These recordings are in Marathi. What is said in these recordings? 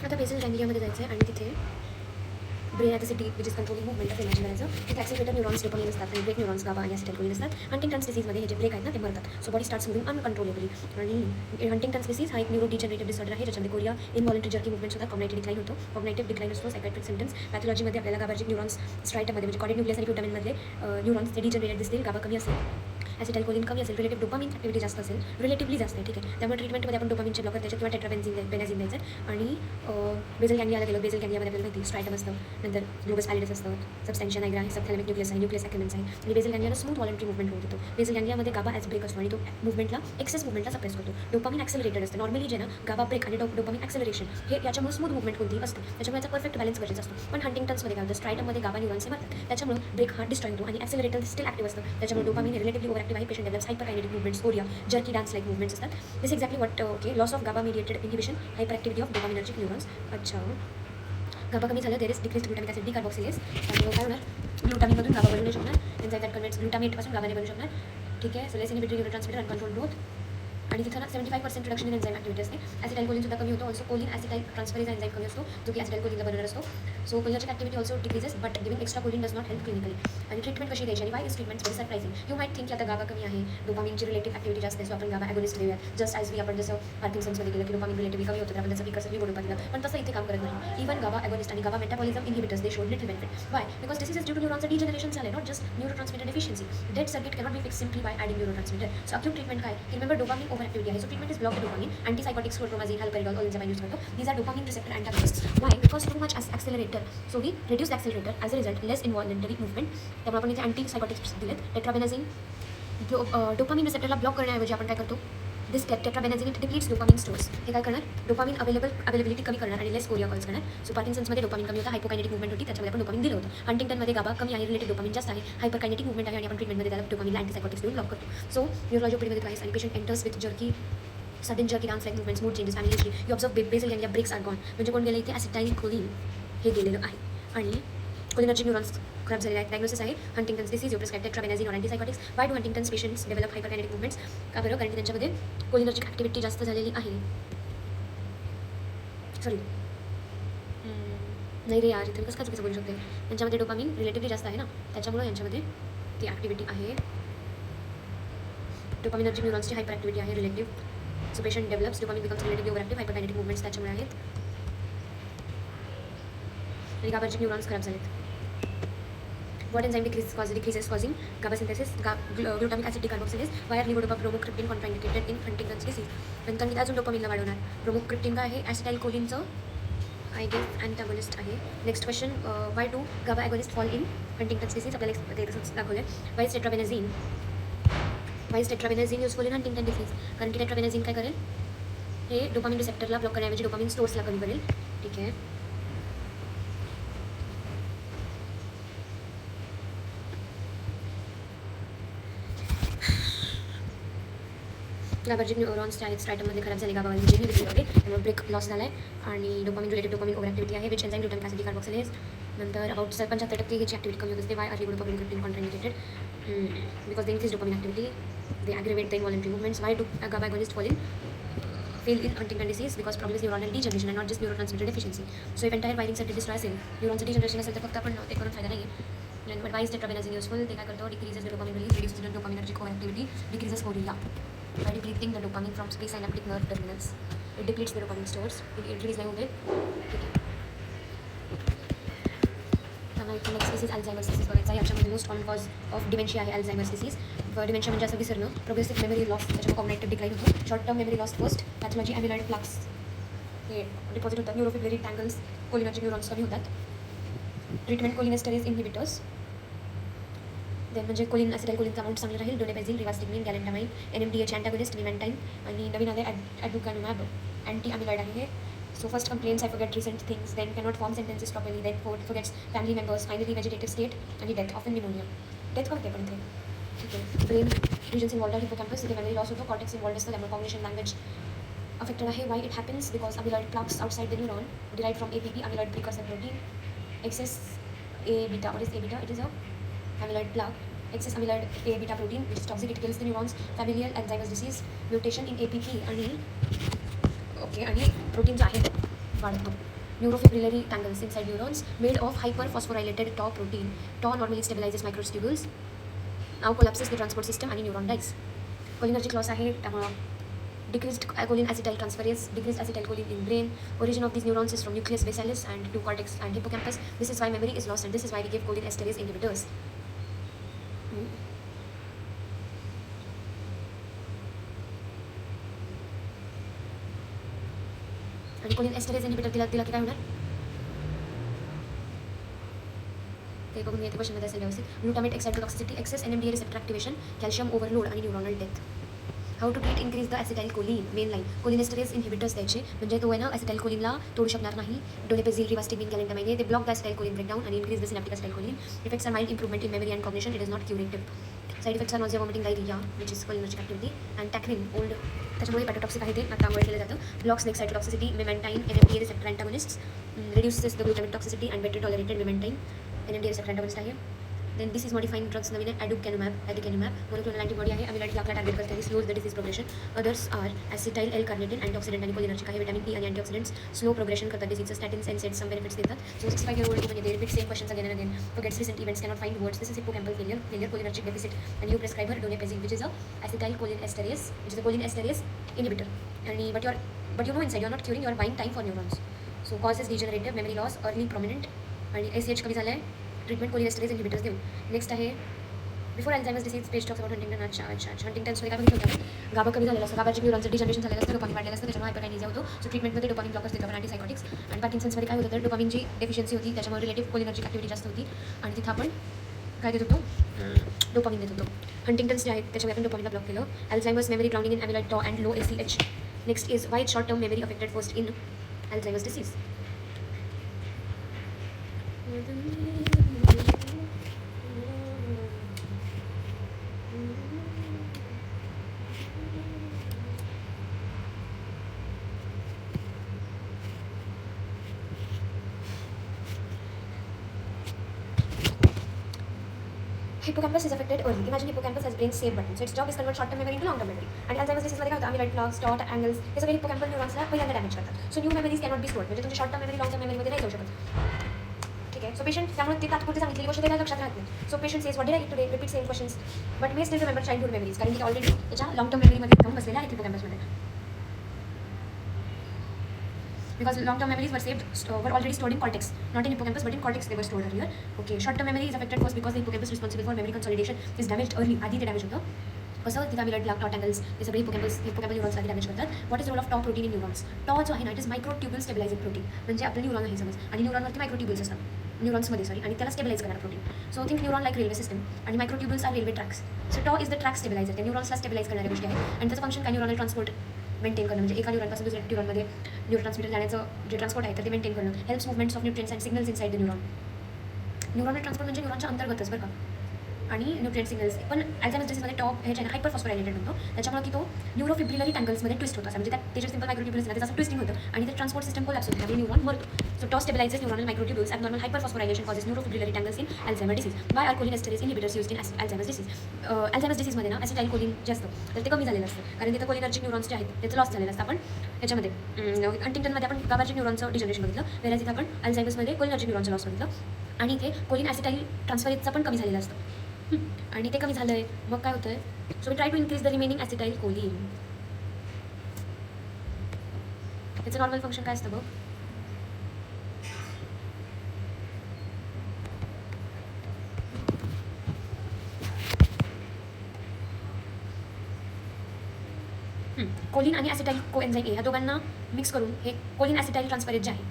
आता बेसल गँग्लियामध्ये जायचं आहे आणि तिथे ब्रेन ॲसिटी विच इज कंट्रोलिंग मूवमेंट असं इमॅजिन करायचं. तिथे ॲक्सिलेटर न्यूरॉन्स डोपामिन असतात आणि ब्रेक न्यूरॉन्स गाबा आणि ॲसिटाइलकोलिन असतात. हंटिंग्टन्स डिसीजमध्ये हे जे ब्रेक आहेत ना ते मरतात. So body starts moving uncontrollably. आणि हंटिंग्टन्स डिसीज हा एक न्यूरो डिजनरेटिव्ह डिसऑर्डर आहे ज्याच्यामध्ये कोरिया इनव्हॉलंटरी जर्की मूवमेंट्स होतात. कॉग्निटिव्ह डिक्लाइन होतो. कॉग्निटिव्ह डिक्लाइन असतो सायकॅट्रिक सिम्टम्स. पॅथॉलॉजीमध्ये आपल्याला गाबार्जिक न्यूरॉन्स स्ट्रायटममध्ये म्हणजे कॉर्डिक न्यूक्लियस आणि ग्लुटामिनमधले न्यूरॉन्स ते डिजनरेटेड दिसतील. गाबा कमी असेल, ॲसिटाइलकोलिन कमी असेल, रिलेटिव्ह डोपामिन ॲक्टिव्हिटी जास्त असेल, रिलेटिव्हली जास्त आहे. ठीक आहे. त्यामुळे ट्रीटमेंटमध्ये आपण डोपामिनचे ब्लॉकर त्याच्यात किंवा टेट्राबेनझिन द्यायचं. आणि बेसल गँग्लियाला गेलो. बेसल गँग्लियामध्ये आपल्याला माहिती स्ट्रायटम असतं, नंतर ग्लोबस पॅलिडस असतं, सबस्टेन्शिया नायग्रा आहे, सबथॅलेमिक न्यूक्लियस आहे, न्यूक्लियस ॲक्युमेंट्स आहे. आणि बेसल गँग्लियाला स्मूथ व्हॉलंटरी मूवमेंट होत होतो. बेसल गँग्लियामध्ये गाबा ॲज ब्रेक असतो आणि तो मूवमेंटला एक्सेस मूवमेंटला सप्रेस करतो. डोपामिन ॲक्सेलरेटेड असतं. नॉर्मली जे ना गाबा ब्रेक आणि डोपामिन ॲक्सेलरेशन हे याच्यामुळे स्मूथ मूवमेंट कोणती असते, त्याच्यामुळे याचा परफेक्ट बॅलन्स गरजेचा असतो. पण हंटिंग्टन्समध्ये काय होतं, स्ट्रायटममध्ये गाबा न्यूरॉन्स हे मारतात, त्याच्यामुळे ब्रेक हा डिस्ट्रॉय होतो आणि ॲक्सेलरेटर स्टिल ॲक्टिव्ह असतं. त्याच्यामुळे डोपामिन रिलेटिव्हली ओव्हर ॲक्टिव्ह आहे. Patient develops hyperkinetic movements, chorea jerky dance like movements असतात. This exactly what okay loss of GABA mediated inhibition hyper activity of dopaminergic neurons. अच्छा, गाबा कमी झालं there is decrease glutamic acid decarboxylase. त्यामुळे काय होणार, ग्लुटामिनमधून गाबा बनू नाही शकणार. एन्झाईम दॅट कन्व्हर्ट्स ग्लुटामेटपासून गाबा नाही बनू शकणार. ठीक आहे. So less inhibitory neurotransmitter uncontrol growth. आणि तिथं ना 75% रिडक्शन इन एन्झाईम ॲक्टिव्हिटी असते. ॲसिटाइलकोलिन सुद्धा कमी होतो. Also choline acetyl transferase enzyme कमी असतो जो की ॲसिटाइलकोलिनला बनवणार असतो. So cholinergic activity also decreases but giving extra choline does not help clinically. आणि ट्रीटमेंट कशी द्यायची आणि why is treatment very surprising. You might think की आता गाबा कमी आहे, डोपामिनची रिलेटिव्ह ॲक्टिव्हिटी जास्त आहे, सो आपण गाबा ॲगोनिस्ट देऊयात. जस्ट ॲज वी आपण जसं पार्किन्सन्समध्ये केलं की डोपामिन रिलेटिव्ह कमी होतं तर आपण त्याचा प्रिकर्सर मी बनवून दिलं. पण तसं इथे काम करत नाही. इव्हन गाबा ॲगोनिस्ट आणि GABA metabolism inhibitors they showed little benefit. Why? Because this is due to न्यूरॉनचं डिजनरेशन झाले, not just neurotransmitter deficiency. Dead circuit cannot be fix simply by adding neurotransmitter. So acute treatment काय? रिमेंबर डोपामिन ओव्हर ॲक्टिव्हिटी आहे. So treatment is block the dopamine. Antipsychotics, chlorpromazine, haloperidol, all enzyme use करतो. These are dopamine receptor antagonists. Why? Because too much accelerator. So we reduce the accelerator. As a result, less involuntary movement. त्यामुळे आपण इथे antipsychotics दिलेत. टेट्राबेनाझिन डोपामिन रिसेप्टरला ब्लॉक करण्याऐवजी आपण काय करतो, दिस टेट्राबेनाझिन डिप्लीट्स डोपामिन स्टोर्स. हे काय करणार, डोपामिन अवेलेबिलिटी कमी करणार आणि लेस कोरिया कॉल्स करणार. सो पार्किन्सन्समध्ये डोपामिन कमी होता, हायपोकायनेटिक मूवमेंट होती, त्याच्यामध्ये आपण डोपामिन दिलं होतं. हंटिंग्टनमध्ये गाबा कमी आहे, रिलेटेड डोपामिन जास्त आहे, हायपरकायनेटिक मूवमेंट आहे आणि आपण ट्रीटमेंटमध्ये त्याला डोपामिनला अँटीसायकोटिक्स देऊन ब्लॉक करतो. सो न्यूरोलॉजी ओपीडीमध्ये ट्राईस आणि patient enters with jerky sudden jerky dance like movements, mood changes, family you observe basal ganglia breaks are gone. म्हणजे कोण गेलं इथे, ॲसिटाइलकोलिन हे गेलेलं आहे. आणि कोलिनर्जिक न्यूरॉन्स खराब झालेले आहेत. डायग्नोसिस आहे Huntington's disease. You prescribe tetrabenazine और antipsychotics. Why do Huntington's patients develop hyperkinetic movements? का बरं? कारण की त्यांच्यामध्ये कोलिनर्जिक ॲक्टिव्हिटी जास्त झालेली आहे. सॉरी नाही रे यार, इथे कसं काय चुकीचं बोलू शकते. त्यांच्यामध्ये डोपामिन रिलेटिव्हली जास्त आहे ना, त्याच्यामुळे यांच्यामध्ये ती ॲक्टिव्हिटी आहे. डोपामिनर्जिक न्यूरॉन्सची हायपर ॲक्टिव्हिटी आहे relative. So patient develops dopamine becomes relatively over active, hyperkinetic movements त्याच्यामुळे आहेत. आणि गाबार्जिक न्यूरॉन्स खराब झालेत. What enzyme decreases causing GABA synthesis? Glutamic acid decarboxylase. Why are levodopa bromocriptine contraindicated in Huntington's disease? नंतर मी अजून डोपामिनला वाढवणार. ब्रोमोक्रिप्टिन काय आहे? ॲसिटाइलकोलिनचं आय गेस अँटागोनिस्ट आहे. Next question, why do GABA agonist fall in Huntington's disease? आपल्याला ते तसंच दाखवलं आहे. Why is tetrabenazine useful in Huntington disease? कारण की टेट्राबेनाझिन काय करेल, हे डोपामिन रिसेप्टरला ब्लॉक करण्याऐवजी डोपामिन स्टोर्सला कमी करेल. ठीक आहे. गाबार्जिक न्यूरॉन्स आहेत स्ट्रायटममध्ये खराब झाले, गाबामध्ये जे निगेटिव्ह होते त्यामुळे ब्रेक लॉस झाला आहे. आणि dopamine related dopamine over activity आहे which enzyme glutamic acid decarboxylase. नंतर अबाउट 75% ह्याची ॲक्टिव्हिटी कमी होत असते. Why are levodopa bromocriptine contraindicated? Because they increase dopamine activity, they aggravate the involuntary movements. Why do GABA agonist fail in Huntington disease? Because problem is neuronal degeneration and not just neurotransmitter deficiency. So if entire wiring circuit destroy असेल, न्यूरॉनचं डिजनरेशन असेल तर फक्त आपण ते करून फायदा नाही आहे. But why is tetrabenazine useful? ते काय करतो, decreases the dopamine release, reduces the dopaminergic overactivity, decreases chorea by depleting the dopamine from presynaptic nerve terminals. It depletes the dopamine stores. Release नाही होते. ठीक आहे. त्यामुळे नेक्स्ट डिसीज अल्झायमर्स डिसीज बघायचा. याच्यामध्ये most common cause of dementia आहे अल्झायमर्स डिसीज. डिमेन्शिया म्हणजे असं विसरणं, प्रोग्रेसिव्ह मेमरी लॉस, त्याच्यामुळे कॉग्निटिव्ह डिक्लाइन होतो. Short term memory loss first, pathology amyloid plaques हे डिपॉझिट होतात. न्यूरोफिलरी टँगल्स, कोलिनर्जिक न्यूरॉन्स कमी होतात. Treatment cholinesterase inhibitors. देन म्हणजे कोलिन ॲसिटाइलकोलिनचं अमाऊंट चांगलं राहील. Donepezil, rivastigmine, galantamine, NMDA antagonist, memantine. आणि नवीन आले ॲडुकानुमॅब, अँटी अमिलॉइड आहे हे. So first complaints, I forget recent things, then cannot form sentences properly, then forgets family members, finally vegetative state आणि death, often pneumonia. Death का होते पण इथे? ठीक आहे. ब्रेन रिजन्स इन्वॉल्ड आहे, हिपोकॅम्पस, इथे मेमरी लॉस होतो, कॉर्टेक्स इन्वॉल्ड असतं, त्यामुळे कॉग्निशन लँग्वेज अफेक्टेड आहे. Why it happens? Because amyloid plaques outside the neuron derived from APP, amyloid precursor protein. Excess A beta, what is A beta? It is a amyloid plaque. Excess amyloid A beta protein which is toxic, it kills the neurons. Familial Alzheimer's disease, mutation in APP आणि ओके आणि प्रोटीन्स आहेत वाढतो. Neurofibrillary tangles inside neurons made of hyperphosphorylated tau protein. Tau normally stabilizes microtubules. Now collapses the transport system आणि न्यूरॉन dies. कोलिनर्जिक लॉस आहे, त्यामुळं decreased choline acetyl transferase, decreased acetylcholine in brain. Origin of these neurons is from nucleus basalis and to cortex and hippocampus. This is why memory is lost and this is why we give choline esterase inhibitors. आणि कोलिन एस्टरेज इनहिबिटर दिला की काय होणार ते बघून येते क्वेश्चनमध्ये असेल व्यवस्थित. Glutamate excitotoxicity, excess NMDA receptor activation, calcium overload आणि neuronal death. How to treat increase the acetylcholine. Main line cholinesterase inhibitors द्यायचे, म्हणजे तो आहे ना ॲसिटाइलकोलिनला तोडू शकणार नाही. डोनेपेझिल, रिवास्टिबिन, गॅलेंटामाइन ते ब्लॉक द ॲसिटाइलकोलिन ब्रेकडाउन आणि increase the synaptic acetylcholine. Effects are mild improvement in memory and cognition. It is not curative. Side effects are nausea, vomiting, diarrhoea which is cholinergic activity. And tacrine old, त्याच्यामुळे पॅटोटॉक्सिक आहे ते आता अवॉइड केलं जातं. Blocks excitotoxicity. Memantine NMDA receptor antagonists reduces the glutamate toxicity and better tolerated. Memantine NMDA receptor antagonist आहे. Then this is modifying drugs नवीन आहे ॲड्युकेनुमॅब मोनोक्लोनल अँटीबॉडी आहे. अमिलॉइड प्लाकला टार्गेट करते आणि slows the disease progression. Others are acetyl L carnitine, antioxidant आणि कोलिनर्जिक आहे. विटामिन E आणि अँटीऑक्सिडंट्स स्लो प्रोग्रेशन करतात डिसीजचं. Statins and sets some benefits देतात. So 65 year old woman they repeat same questions again and again, forgets recent events, cannot find words. This is hippocampal failure, cholinergic deficit, and you prescribe her donepezil, which is a acetylcholinesterase, which is a cholinesterase inhibitor. And but you know inside you are not curing, you are buying time for neurons. So causes degenerative, memory loss, early prominent, आणि ACH कमी झालं आहे. ट्रीटमेंट कोलिनेस्टरेज इनहिबिटर्स देऊन. नेक्स्ट आहे before Alzheimer's disease, page talks about Huntington. अच्छा. हंटिंग्टन्समध्ये काय बघितलं होतं, गाभा कमी झालेला असतं, गाभाच्या न्यूरॉनचं डिजनरेशन झालेलं असतं, डोपामिन वाढलेलं असतं, त्याच्यामुळे हायपरकायनेसिया होतो. सो ट्रीटमेंटमध्ये डोपामिन ब्लॉकर्स देतो आपण, अँटीसायकोटिक्स. आणि पार्किन्सन्समध्ये काय होतं तर डोपामिनची डेफिशियन्सी होती, त्याच्यामुळे रिलेटिव्ह कोलिनर्जिक ॲक्टिव्हिटी जास्त होती आणि तिथं आपण काय देत होतो, डोपामिन देत होतो. हंटिंग्टन्स जे आहेत त्याच्यामुळे आपण डोपामिनला ब्लॉक केलं. Alzheimer's memory grounding in amyloid tau and low ACH. Next is why short term memory affected first in Alzheimer's disease. Hippocampus is affected early. Imagine hippocampus has brain save button. So its job is convert short term memory into long term memory. आणि Alzheimer's disease मध्ये काय होतं, amyloid plaques, dot, angles हे सगळे हिप्पोकॅम्पल न्यूरॉन्सला पहिल्यांदा डॅमेज करतात. So new memories cannot be stored, म्हणजे तुमची short term memory long term मेमरीमध्ये नाही जाऊ शकत. ठीक आहे. सो पेशंट त्यामुळे ते तात्पुरती सांगितलेली गोष्ट त्याला लक्षात राहत नाही. So patient says what did I eat today, repeat same questions but may still remember childhood memories, कारण की ऑलरेडी त्याच्या लॉंग टर्म मेमरीमध्ये जाऊन बसलेल्या आहेत हिप्पोकॅम्पसमध्ये. Because long-term memories were already stored in cortex, not in hippocampus, but in cortex they were stored earlier. Okay, short-term memory is affected first because the hippocampus responsible for memory consolidation is damaged early. आधी ते damage होतं. कसं तिथं amyloid plaque, tau tangles हे सगळे हिप्पोकॅम्पल न्यूरॉन्स आधी डॅमेज करतात. What is role of tau protein in neurons. Tau जो आहे ना, it is microtubule stabilising protein, म्हणजे आपलं न्यूरॉन आहे समज, आणि न्यूरॉनवरती मायक्रोट्युब्युल्स असतात न्यूरॉन्समध्ये आणि त्याला स्टेबिलाइज करणार protein. So think neuron like railway system आणि microtubules are railway tracks. So tau is the track stabiliser, त्या न्यूरॉन्सला स्टेबिलाइज करणाऱ्या गोष्टी आहेत. आणि त्याचं फंक्शन काय, न्यूरॉनल ट्रान्सपोर्ट मेंटेन करणं, म्हणजे एका न्यूरॉनपासून दुसऱ्या न्यूरॉनमध्ये न्यूरोट्रान्समिटर जाण्याचं जे ट्रान्सपोर्ट आहे तर ते मेंटेन करणं. Helps movements of nutrients and signals inside the neuron. Neuronal transport म्हणजे न्यूरॉनच्या अंतर्गतच बरं का. आणि न्यूट्रिएंट सिग्नल्स पण अल्झायमर्स डिसीजमध्ये टॉप ह्याच्या हायपर फॉस्फोरायलेटेड होतो, त्याच्यामुळे की तो न्यूरोफिब्रिलरी टँगल्समध्ये ट्विस्ट होतो, म्हणजे त्यात त्याचे सिंपल मायक्रोट्युब्युल्स ना त्याचं ट्विस्टिंग होतं आणि ते ट्रान्सपोर्ट सिस्टम कोलॅप्स होतं, त्यामुळे न्यूरॉन मरतो. So tau stabilises neuronal microtubules. Abnormal hyper phosphorylation causes neurofibrillary tangles in Alzheimer disease. By are cholinesterase inhibitors used in Alzheimer's disease. Alzheimer's डिसीजमध्ये ना ॲसिटाइलकोलिन जे असतं तर ते कमी झालेलं असतं, कारण तिथं कोलिनर्जिक न्यूरॉन्स जे आहेत त्याचं लॉस झालेलं असतं. आपण याच्यामध्ये हंटिंग्टनमध्ये आपण गाभाच्या न्यूरॉनचं डिजनरेशन बघितलं, वेळेस तिथं आपण अल्झायमर्समध्ये कोलिनर्जिक न्यूरॉनचं लॉस बघितलं. आणि इथे कोलिन ॲसिटाइल ट्रान्सफरेजचं पण कमी झालेलं असतं, आणि ते कमी झालं आहे. मग काय होतं आहे, so we try to increase the remaining acetylcholine. याचं नॉर्मल फंक्शन काय असतं बघ, कोलिन आणि ॲसिटाइल कोएन्झाइम ए ह्या दोघांना मिक्स करून हे कोलिन ॲसिटाइल ट्रान्सफरेज जे आहे,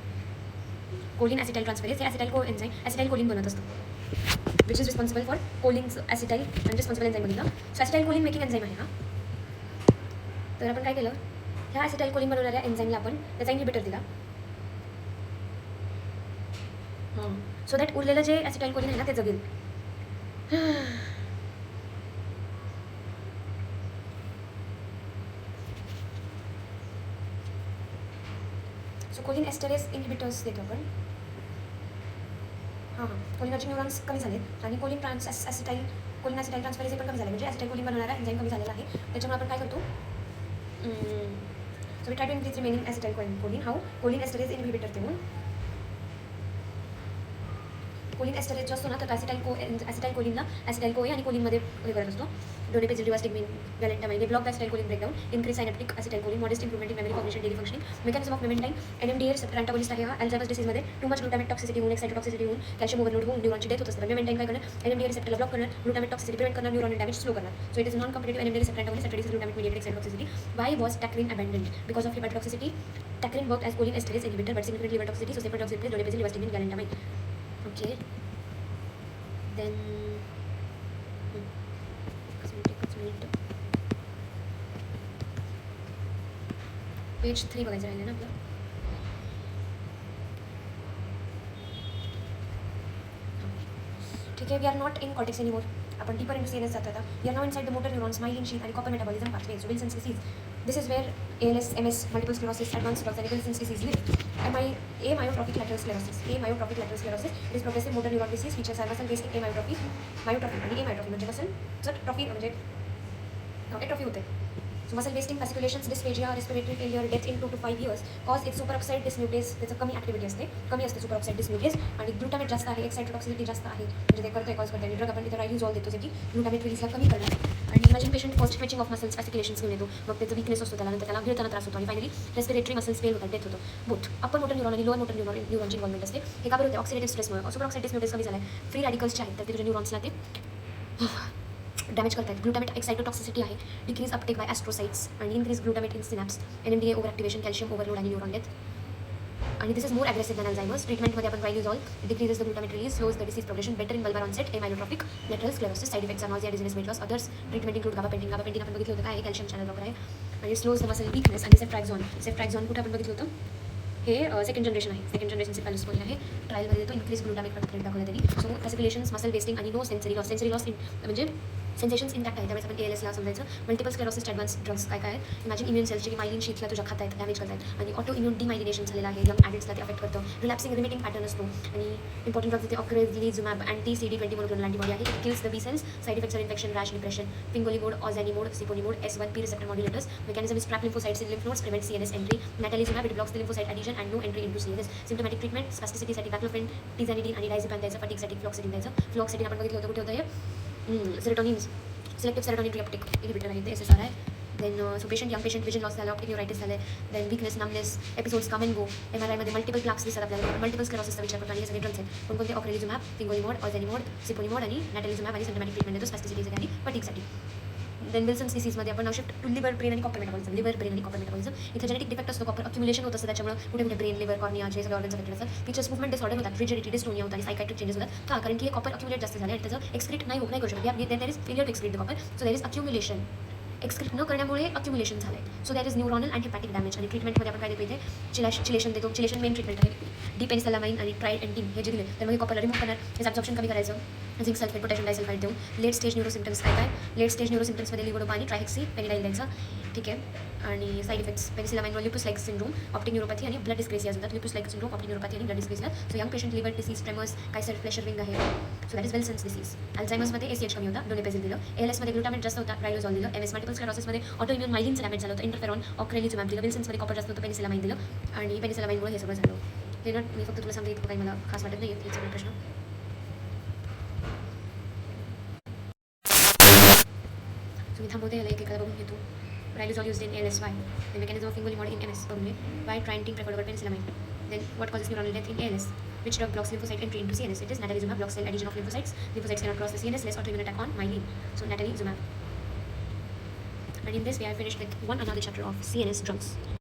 कोलिन ॲसिटाइल ट्रान्सफरेज हे ॲसिटाइल कोएन्झाइम ॲसिटाइल कोलिन बनत असतं, which is responsible for cholines acetyl आणि रिस्पॉन्सिबल एन्झाइम बघितलं. So acetylcholine making enzyme आहे हा. तर आपण काय केलं, ह्या ॲसिटाइल कोलिन बनवणाऱ्या एन्झाइमला आपण त्याचा इनहिबिटर दिला. सो दॅट उरलेलं जे ॲसिटाइल कोलिन आहे ना ते जगेल. सो कोलिन एस्टरेज इनहिबिटर्स देतो आपण. कोलिनर्जिक न्यूरॉन्स कमी झाले आणि कोलिन ॲसिटाइल ट्रान्सफरेज पण कमी झाले, म्हणजे ॲसिटाइल कोलिन बनवणारा एन्झाइम कमी झालेला आहे. त्याच्यामुळे आपण काय करतो, So we try to increase remaining acetylcholine. How? Choline esterase inhibitor देऊन कोलिन एस्टरेज जो असतो ना तर ॲसिटाईलकोलिनला ॲसिटाईलकोए आणि कोलिनमध्ये हे करत असतो. Donepezil rivastigmine galantamine block the acetylcholine breakdown increase synaptic acetylcholine modest improvement in memory cognition daily functioning mechanism of memantine NMDA receptor antagonist आहे हा अल्झायमर्स डिसीजमध्ये टू मच ग्लुटामेट टॉक्सिसिटी होऊन एक्साइटोटॉक्सिसिटी होऊन कॅल्शियम ओव्हरलोड होऊन न्यूरॉनची डेथ होत असते. मेमेंटाइन काय करणार NMDA रिसेप्टरला ब्लॉक करणार ग्लुटामेट टॉक्सिसिटी प्रिव्हेंट करणार न्यूरॉनल डॅमेज स्लो करणार. So it is non competitive NMDA receptor antagonist that reduces glutamate mediated excitotoxicity. Why was tacrine abandoned? Because of hepatotoxicity. Tacrine worked as choline esterase inhibitor but significant liver toxicity, so separate toxicity donepezil rivastimin galantamine. Okay. Then page 3 बघायचं राहिलं ना आपलं. ठीक आहे. We are not in cortex anymore. आपण डीपर इंटू सीएनएस जातो आता. We are now inside the motor neurons myelin sheath आणि copper metabolism pathway. So Wilson's disease. This is where ALS, MS, multiple sclerosis, advanced drugs and Wilson's disease live. Amyotrophic lateral sclerosis. Amyotrophic lateral sclerosis. It is progressive motor neuron disease features are muscle based amyotrophy. Myotrophy आणि amyotrophy म्हणजे muscle ट्रॉफी म्हणजे एट्रॉफी होते. So muscle wasting, fasciculations, dysphagia, respiratory failure, death in 2 to 5 years cause एक superoxide dismutase त्याचं कमी ॲक्टिव्हिटी असते, कमी असते superoxide dismutase आणि ग्लुटामेट जास्त आहे, एक्साइटोटॉक्सिसिटी जास्त आहे म्हणजे ते करतोय कॉज करतोय. ड्रग आपण तिथे रायल्युझॉल देतो जे की ग्लुटामेट रिलीजला कमी करणार. आणि imagine patient first twitching of muscles fasciculations घेऊन येतो, मग त्याचं वीकनेस असतो त्याला, नंतर त्याला गिळताना त्रास होतो आणि फायनली रेस्पिरेटरी मसल्स फेल होतात, डेथ होतो. बोथ अप्पर मोटर न्यूरॉन आणि लोअर मोटर न्यूरॉनची इन्व्हॉल्वमेंट असते. हे का बरं होते? ऑक्सिडेटिव्ह स्ट्रेसमुळे. सुपरऑक्साइड डिस्म्युटेस कमी झाला आहे, फ्री रॅडिकल्स जे आहेत तर ते तुझ्या न्यूरॉन्सला ते डॅमेज करतात. ग्लुटामेट एक्साइटोटॉक्सिसिटी आहे, डिक्रीज अपटेक बाय ॲस्ट्रोसाइट्स आणि increase glutamate in synapse, NMDA over activation, calcium overload आणि न्यूरॉन डेथ. आणि this is more aggressive than Alzheimer's. ट्रीटमेंटमध्ये आपण riluzole decreases the glutamate release, slows the disease progression, better in bulbar onset, amyotrophic lateral sclerosis. Side effects are nausea, dizziness, weight loss. Others treatment include gabapentin. Gabapentin आपण बघितलं होतं काय आहे? कॅल्शियम चॅनल ब्लॉकर आहे आणि स्लोज द मसल वीकनेस. आणि सेफ्ट्रॅक्झॉन कुठे आपण बघितलं होतं? हे सेकंड जनरेशन आहे. सेकंड जनरेशन सिफॅलोस्पोइन आहे. ट्रायलमध्ये तो इन्क्रीज ग्लुटामेट कंटेंट दाखवलं त्यांनी. सो फॅसिक्युलेशन्स, मसल वेस्टिंग आणि no sensory loss. Sensory loss म्हणजे सेन्सेशन्स इंटॅक्ट आहे, त्यावेळेस आपण ALSला समजायचं. मल्टिपल स्क्लेरोसिस ॲडव्हान्स ड्रग्स काय काय आहे? इमॅजिन इम्युन सेल्सची मायलिन शीथला तुझ्या खात आहेत, डॅमेज करतात आणि ऑटो इम्युन डिमायलिनेशन झालेलं आहे. यंग ॲडल्ट्सला ते अफेक्ट करतं. रिलॅप्सिंग रिमिटिंग पॅटर्न असतो आणि इम्पॉर्टंट ड्रग्स इथे ocrelizumab anti CD20 monoclonal antibody आहे. It kills the B cells. Side effects are infection, rash, depression, fingolimod, ozanimod, siponimod, S1P receptor modulators. Mechanism is trap lymphocytes in lymph nodes, prevent CNS entry. Natalizumab, it blocks the lymphocyte adhesion and no entry into CNS. Symptomatic treatment, spasticity साठी baclofen, tizanidine आणि diazepam द्यायचं. fatigue साठी फ्लॉक्सिडिन द्यायचं. फ्लॉक्सिडिन आपण बघितलं होतं कुठे होतं हे? Serotonin, selective serotonin reuptake inhibitor आहे ते, SSR आहे. Then so patient, young patient, vision loss झालं, ऑप्टिक न्यूरायटिस झालं, then weakness, numbness, episodes come and go. MRIमध्ये मल्टिपल प्लाक्स दिसतात आपल्याला, मल्टिपल स्क्लेरोसिसचा विचार करतो आणि हे सगळे ड्रग्स आहेत. कोणकोणते? ऑक्रेलिझुमॅब, फिंगोलिमोड, ऑझॅनिमोड, सिपोनिमोड आणि नॅटॅलिझुमॅब आणि सिम्टमॅटिक ट्रीटमेंट देतो स्पॅस्टिसिटीसाठी आणि फटिकसाठी. देन विल्सन्स डिसीजमध्ये आपण शिफ्ट टू लिव्हर, ब्रेन आणि कॉपर मेटाबॉलिझम. लिव्हर, ब्रेन आणि कॉपर मेटाबॉलिझम. इथे जेनेटिक डिफेक्ट असतो, कॉपर अक्युमुलेशन होत असतं, त्याच्यामुळे कुठे कुठे ब्रेन, लिव्हर, कॉर्निया जे सगळे ऑर्गन्स अफेक्टेड असतात. फीचर्स मुवमेंट डिसऑर्डर होतात, रिजिडिटी, डिस्टोनिया होतात आणि सायकायट्रिक चेंजेस होतात. का? कारण की हे कॉपर अक्युमुलेट जास्त झालं आणि त्याचं एक्सक्रीट नाही करू शकत. There is failure to excrete the copper, so there is accumulation. Excrete न करण्यामुळे अक्युमुलेशन झालं आहे. So that is neuronal and hepatic damage. आणि ट्रीटमेंटमध्ये आपण काय देतो इथे? चिलेशन देतो. चिलेशन मेन ट्रीटमेंट आहे. डिपेनिसलामाइन आणि ट्रायडेंटिन हे जे दिले त्यामध्ये कॉपरला रिमूव्ह करणार, त्याचं ॲब्झॉर्प्शन कमी करायचं. झिंक सल्फेट, पोटॅशियम डायसल्फाइड देऊन. लेट स्टेज न्यूरो सिम्टम्स काय? लेट स्टेज न्यूरो सिम्टम्समध्ये लिव्होडोपा आणि ट्रायहेक्सी पेनिडाईल द्यायचं. ठीक आहे. आणि साइड इफेक्ट्स पेनिसिलामाइनवर lupus like syndrome, optic neuropathy आणि ब्लड डिस्क्रेसिया होतात. Lupus like syndrome, optic neuropathy आणि blood dyscrasia. So young patient, liver disease, tremors, काय सेल्फ प्रेशर रिंग आहे. So that is Wilson's disease. अल्झायमर्समध्ये ACH कमी होता, डोनेपेजिल दिलं. ALSमध्ये ग्लुटामेट जास्त होता, रायल्युझॉल दिलं. MS मल्टिपल स्क्लेरोसिसमध्ये ऑटो इम्युन मायलिनचं डॅमेज झालं होतं, इंटरफेरॉन, ऑक्रेलिझुमॅब दिलं. विल्सन्समध्ये कॉपर जास्त होतं, पेनिसिलामाइन दिलं आणि पेनिसिलामाइनमुळे हे सगळं झालं. हे नॉट मी फक्त तुला सांगते, इतकं काही मला खास वाटत नाही आहे. सगळे प्रश्न तुम्ही थांबवते, याला एक एखादा बघून घेतो. Riluzole used in ALS. Why? The mechanism of fingolimod in MS बघून घे. Why trientine preferred over penicillamine. Then what causes neuronal death in ALS? Which drug blocks lymphocyte entry into CNS? It is natalizumab, blocks cell adhesion of lymphocytes. Lymphocytes cannot cross the CNS, less autoimmune attack on myelin. So natalizumab. And in this way I finished with one another chapter of CNS drugs.